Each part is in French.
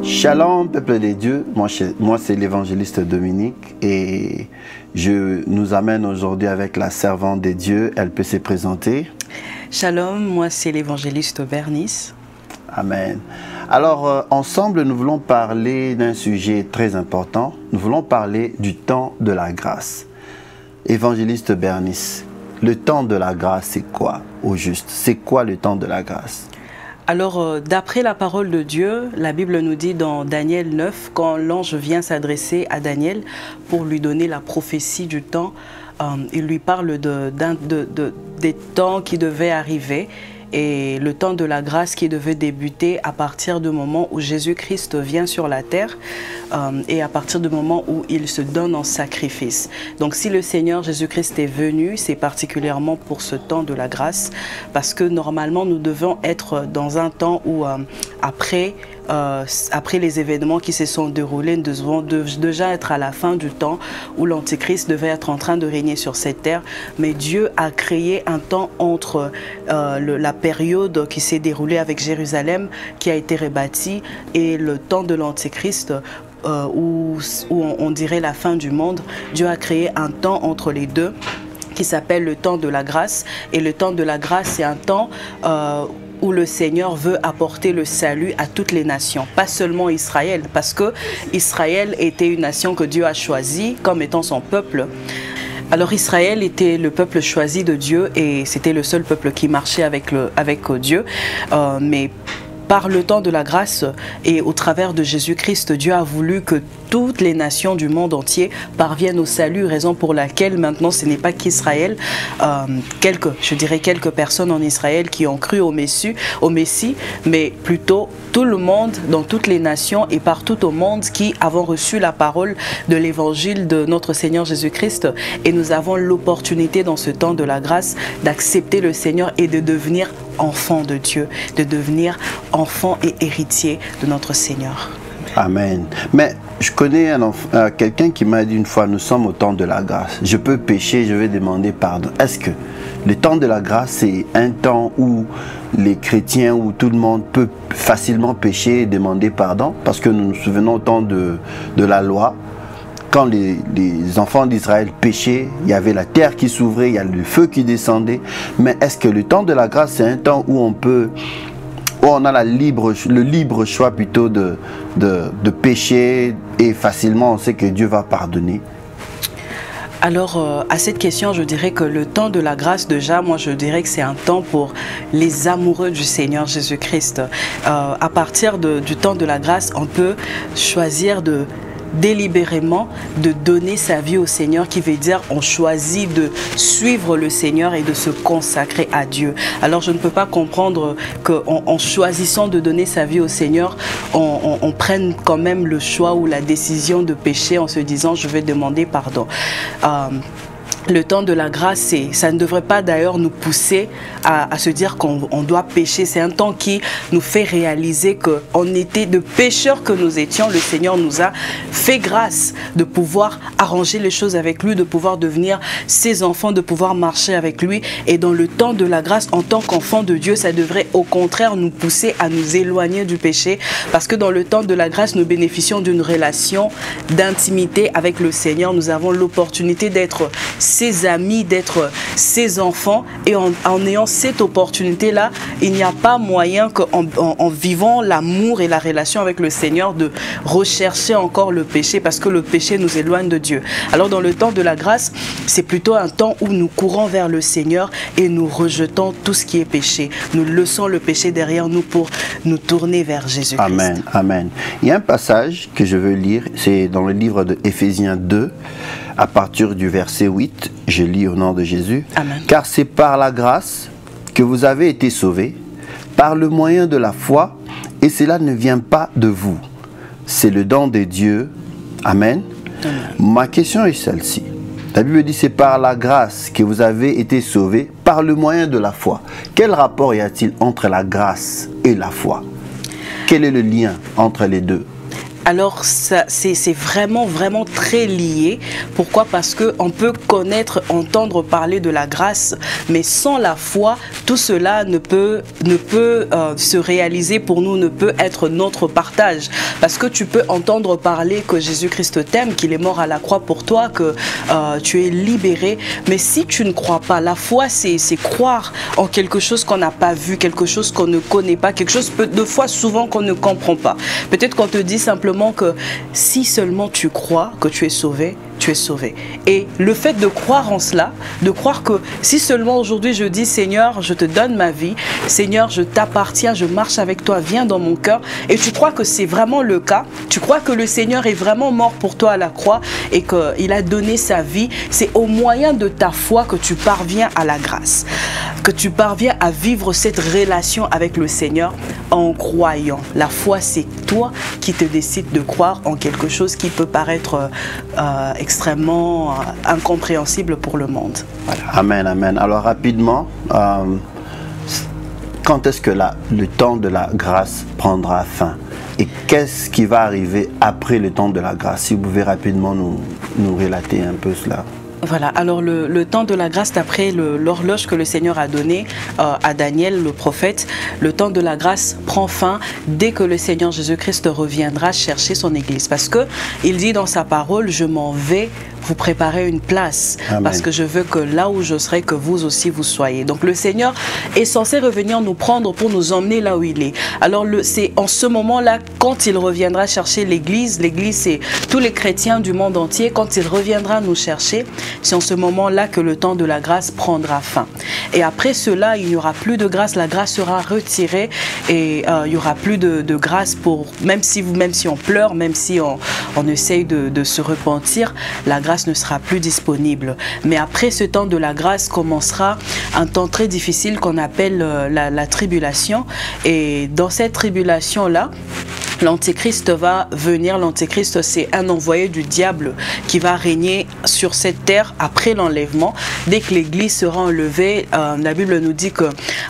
Shalom, peuple des dieux. Moi c'est l'évangéliste Dominique et je nous amène aujourd'hui avec la servante des dieux. Elle peut se présenter. Shalom, moi c'est l'évangéliste Bernice. Amen. Alors, ensemble, nous voulons parler d'un sujet très important. Nous voulons parler du temps de la grâce. Évangéliste Bernice, le temps de la grâce, c'est quoi au juste? C'est quoi le temps de la grâce? Alors, d'après la parole de Dieu, la Bible nous dit dans Daniel 9, quand l'ange vient s'adresser à Daniel pour lui donner la prophétie du temps, il lui parle des temps qui devaient arriver et le temps de la grâce qui devait débuter à partir du moment où Jésus-Christ vient sur la terre et à partir du moment où il se donne en sacrifice. Donc si le Seigneur Jésus-Christ est venu, c'est particulièrement pour ce temps de la grâce parce que normalement nous devons être dans un temps où après les événements qui se sont déroulés, nous devons déjà être à la fin du temps où l'Antichrist devait être en train de régner sur cette terre. Mais Dieu a créé un temps entre la période qui s'est déroulée avec Jérusalem, qui a été rebâtie, et le temps de l'Antichrist, où on dirait la fin du monde. Dieu a créé un temps entre les deux qui s'appelle le temps de la grâce. Et le temps de la grâce, c'est un temps où le Seigneur veut apporter le salut à toutes les nations, pas seulement Israël, parce que Israël était une nation que Dieu a choisie comme étant son peuple. Alors Israël était le peuple choisi de Dieu et c'était le seul peuple qui marchait avec Dieu, mais par le temps de la grâce et au travers de Jésus-Christ, Dieu a voulu que toutes les nations du monde entier parviennent au salut, raison pour laquelle maintenant ce n'est pas qu'Israël, quelques personnes en Israël qui ont cru au Messie, mais plutôt tout le monde, dans toutes les nations et partout au monde qui avons reçu la parole de l'évangile de notre Seigneur Jésus-Christ. Et nous avons l'opportunité dans ce temps de la grâce d'accepter le Seigneur et de devenir enfants de Dieu, de devenir enfants et héritiers de notre Seigneur. Amen. Mais je connais quelqu'un qui m'a dit une fois, nous sommes au temps de la grâce. Je peux pécher, je vais demander pardon. Est-ce que le temps de la grâce, c'est un temps où les chrétiens, où tout le monde peut facilement pécher et demander pardon? Parce que nous nous souvenons au temps de la loi, quand les enfants d'Israël péchaient, il y avait la terre qui s'ouvrait, il y a le feu qui descendait. Mais est-ce que le temps de la grâce, c'est un temps où on a le libre choix plutôt de pécher et facilement on sait que Dieu va pardonner? Alors, à cette question, je dirais que le temps de la grâce, déjà, moi, je dirais que c'est un temps pour les amoureux du Seigneur Jésus-Christ. À partir du temps de la grâce, on peut choisir délibérément de donner sa vie au Seigneur, qui veut dire on choisit de suivre le Seigneur et de se consacrer à Dieu. Alors je ne peux pas comprendre qu'en choisissant de donner sa vie au Seigneur, on prenne quand même le choix ou la décision de pécher en se disant je vais demander pardon. Le temps de la grâce, ça ne devrait pas d'ailleurs nous pousser à se dire qu'on doit pécher. C'est un temps qui nous fait réaliser qu'on était de pécheurs que nous étions. Le Seigneur nous a fait grâce de pouvoir arranger les choses avec lui, de pouvoir devenir ses enfants, de pouvoir marcher avec lui. Et dans le temps de la grâce, en tant qu'enfants de Dieu, ça devrait au contraire nous pousser à nous éloigner du péché. Parce que dans le temps de la grâce, nous bénéficions d'une relation d'intimité avec le Seigneur. Nous avons l'opportunité d'être ses amis, d'être ses enfants, et en ayant cette opportunité-là, il n'y a pas moyen qu'en vivant l'amour et la relation avec le Seigneur, de rechercher encore le péché, parce que le péché nous éloigne de Dieu. Alors dans le temps de la grâce, c'est plutôt un temps où nous courons vers le Seigneur et nous rejetons tout ce qui est péché. Nous laissons le péché derrière nous pour nous tourner vers Jésus-Christ. Amen, amen. Il y a un passage que je veux lire, c'est dans le livre de Éphésiens 2, à partir du verset 8, je lis au nom de Jésus. Amen. Car c'est par la grâce que vous avez été sauvés, par le moyen de la foi, et cela ne vient pas de vous. C'est le don de Dieu. Amen. Amen. Ma question est celle-ci. La Bible dit c'est par la grâce que vous avez été sauvés, par le moyen de la foi. Quel rapport y a-t-il entre la grâce et la foi? Quel est le lien entre les deux? Alors c'est vraiment très lié. Pourquoi? Parce qu'on peut connaître, entendre parler de la grâce, mais sans la foi, tout cela ne peut se réaliser pour nous, ne peut être notre partage. Parce que tu peux entendre parler que Jésus-Christ t'aime, qu'il est mort à la croix pour toi, que tu es libéré, mais si tu ne crois pas, la foi c'est croire en quelque chose qu'on n'a pas vu, quelque chose qu'on ne connaît pas, quelque chose de fois souvent qu'on ne comprend pas. Peut-être qu'on te dit simplement que si seulement tu crois que tu es sauvé, tu es sauvé. Et le fait de croire en cela, de croire que si seulement aujourd'hui je dis Seigneur, je te donne ma vie, Seigneur, je t'appartiens, je marche avec toi, viens dans mon cœur, et tu crois que c'est vraiment le cas, tu crois que le Seigneur est vraiment mort pour toi à la croix et qu'il a donné sa vie, c'est au moyen de ta foi que tu parviens à la grâce, que tu parviens à vivre cette relation avec le Seigneur en croyant. La foi, c'est toi qui te décides de croire en quelque chose qui peut paraître extrêmement incompréhensible pour le monde. Voilà. Amen, amen. Alors rapidement, quand est-ce que le temps de la grâce prendra fin? Et qu'est-ce qui va arriver après le temps de la grâce? Si vous pouvez rapidement nous relater un peu cela. Voilà, alors le temps de la grâce, d'après l'horloge que le Seigneur a donnée à Daniel, le prophète, le temps de la grâce prend fin dès que le Seigneur Jésus-Christ reviendra chercher son Église. Parce qu'il dit dans sa parole, je m'en vais vous préparer une place. Amen. Parce que je veux que là où je serai, que vous aussi vous soyez. Donc le Seigneur est censé revenir nous prendre pour nous emmener là où il est. Alors c'est en ce moment-là, quand il reviendra chercher l'Église, l'Église c'est tous les chrétiens du monde entier, quand il reviendra nous chercher, c'est en ce moment-là que le temps de la grâce prendra fin. Et après cela, il n'y aura plus de grâce, la grâce sera retirée et il n'y aura plus de grâce pour, même si on pleure, même si on essaye de se repentir, la grâce ne sera plus disponible. Mais après ce temps de la grâce commencera un temps très difficile qu'on appelle la tribulation. Et dans cette tribulation-là, l'Antéchrist va venir. L'Antéchrist, c'est un envoyé du diable qui va régner sur cette terre après l'enlèvement. Dès que l'Église sera enlevée, la Bible nous dit que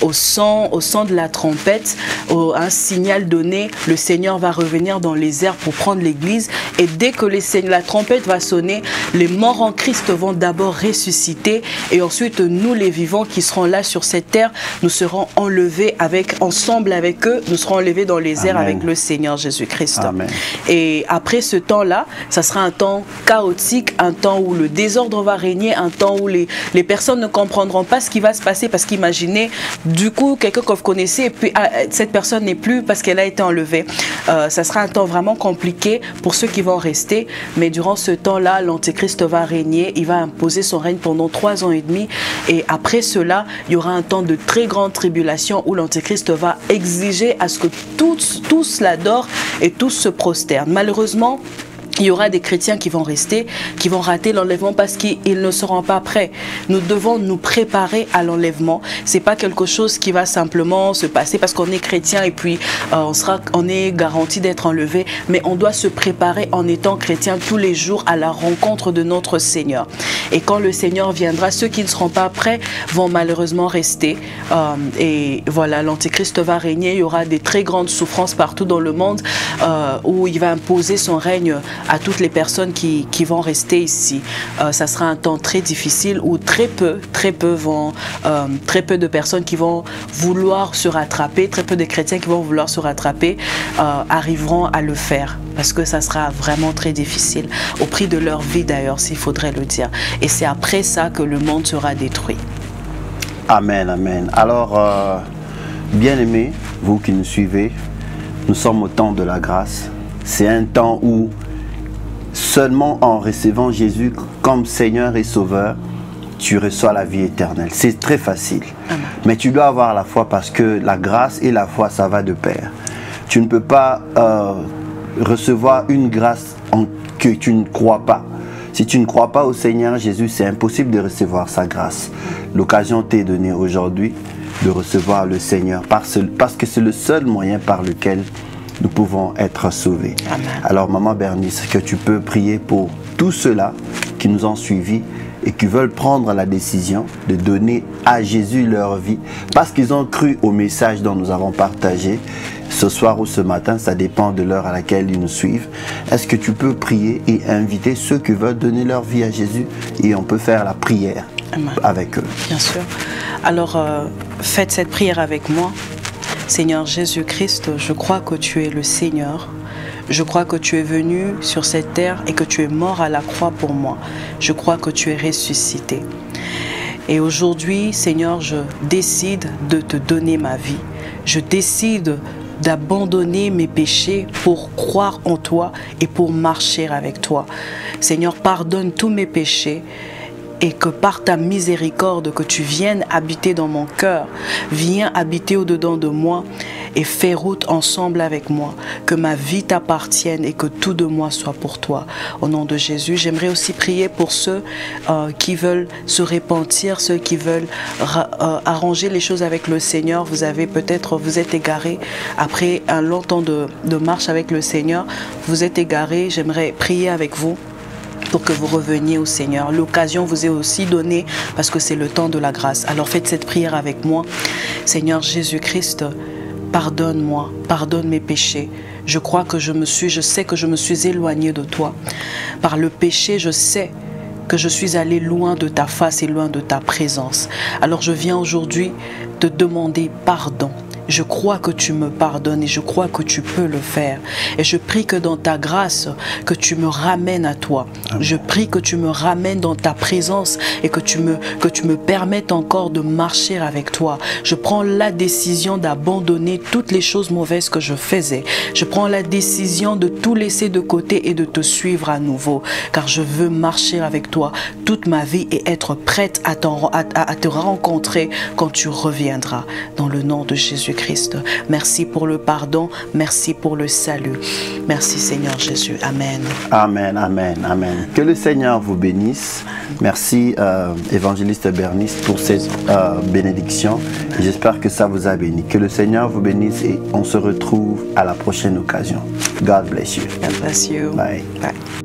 au son de la trompette, un signal donné, le Seigneur va revenir dans les airs pour prendre l'Église. Et dès que la trompette va sonner, les morts en Christ vont d'abord ressusciter. Et ensuite, nous les vivants qui serons là sur cette terre, nous serons enlevés ensemble avec eux, nous serons enlevés dans les airs avec le Seigneur Jésus-Christ. Et après ce temps-là, ça sera un temps chaotique, un temps où le désordre va régner, un temps où les personnes ne comprendront pas ce qui va se passer, parce qu'imaginez, du coup, quelqu'un que vous connaissez, et puis cette personne n'est plus parce qu'elle a été enlevée. Ça sera un temps vraiment compliqué pour ceux qui vont rester, mais durant ce temps-là, l'Antéchrist va régner, il va imposer son règne pendant 3 ans et demi, et après cela, il y aura un temps de très grande tribulation où l'Antéchrist va exiger à ce que tous l'adorent et tous se prosternent. Malheureusement, il y aura des chrétiens qui vont rester, qui vont rater l'enlèvement parce qu'ils ne seront pas prêts. Nous devons nous préparer à l'enlèvement. C'est pas quelque chose qui va simplement se passer parce qu'on est chrétien et puis on est garanti d'être enlevé. Mais on doit se préparer en étant chrétien tous les jours à la rencontre de notre Seigneur. Et quand le Seigneur viendra, ceux qui ne seront pas prêts vont malheureusement rester. Et voilà, l'Antéchrist va régner. Il y aura des très grandes souffrances partout dans le monde où il va imposer son règne à toutes les personnes qui vont rester ici. Ça sera un temps très difficile où très peu de personnes qui vont vouloir se rattraper, très peu de chrétiens qui vont vouloir se rattraper arriveront à le faire, parce que ça sera vraiment très difficile, au prix de leur vie d'ailleurs, s'il faudrait le dire. Et c'est après ça que le monde sera détruit. Amen, amen. Alors, bien-aimés, vous qui nous suivez, nous sommes au temps de la grâce. C'est un temps où seulement en recevant Jésus comme Seigneur et Sauveur, tu reçois la vie éternelle. C'est très facile. Amen. Mais tu dois avoir la foi, parce que la grâce et la foi, ça va de pair. Tu ne peux pas recevoir une grâce que tu ne crois pas. Si tu ne crois pas au Seigneur Jésus, c'est impossible de recevoir sa grâce. L'occasion t'est donnée aujourd'hui de recevoir le Seigneur, parce que c'est le seul moyen par lequel nous pouvons être sauvés. Amen. Alors, Maman Bernice, est-ce que tu peux prier pour tous ceux-là qui nous ont suivis et qui veulent prendre la décision de donner à Jésus leur vie parce qu'ils ont cru au message dont nous avons partagé ce soir ou ce matin, ça dépend de l'heure à laquelle ils nous suivent. Est-ce que tu peux prier et inviter ceux qui veulent donner leur vie à Jésus et on peut faire la prière avec eux? Bien sûr. Alors, faites cette prière avec moi. Seigneur Jésus-Christ, je crois que tu es le Seigneur. Je crois que tu es venu sur cette terre et que tu es mort à la croix pour moi. Je crois que tu es ressuscité. Et aujourd'hui, Seigneur, je décide de te donner ma vie. Je décide d'abandonner mes péchés pour croire en toi et pour marcher avec toi. Seigneur, pardonne tous mes péchés. Et que par ta miséricorde, que tu viennes habiter dans mon cœur, viens habiter au-dedans de moi et fais route ensemble avec moi. Que ma vie t'appartienne et que tout de moi soit pour toi. Au nom de Jésus, j'aimerais aussi prier pour ceux qui veulent se repentir, ceux qui veulent arranger les choses avec le Seigneur. Vous êtes égaré après un long temps de marche avec le Seigneur. Vous êtes égaré, j'aimerais prier avec vous pour que vous reveniez au Seigneur. L'occasion vous est aussi donnée parce que c'est le temps de la grâce. Alors faites cette prière avec moi. Seigneur Jésus-Christ, pardonne-moi, pardonne mes péchés. Je sais que je me suis éloigné de toi. Par le péché, je sais que je suis allé loin de ta face et loin de ta présence. Alors je viens aujourd'hui te demander pardon. Je crois que tu me pardonnes et je crois que tu peux le faire. Et je prie que dans ta grâce, que tu me ramènes à toi. Amen. Je prie que tu me ramènes dans ta présence et que tu me permettes encore de marcher avec toi. Je prends la décision d'abandonner toutes les choses mauvaises que je faisais. Je prends la décision de tout laisser de côté et de te suivre à nouveau. Car je veux marcher avec toi toute ma vie et être prête à te rencontrer quand tu reviendras. Dans le nom de Jésus Christ. Merci pour le pardon, merci pour le salut. Merci Seigneur Jésus. Amen. Amen, amen, amen. Que le Seigneur vous bénisse. Merci évangéliste Bernice pour cette bénédiction. J'espère que ça vous a béni. Que le Seigneur vous bénisse et on se retrouve à la prochaine occasion. God bless you. God bless you. Bye. Bye.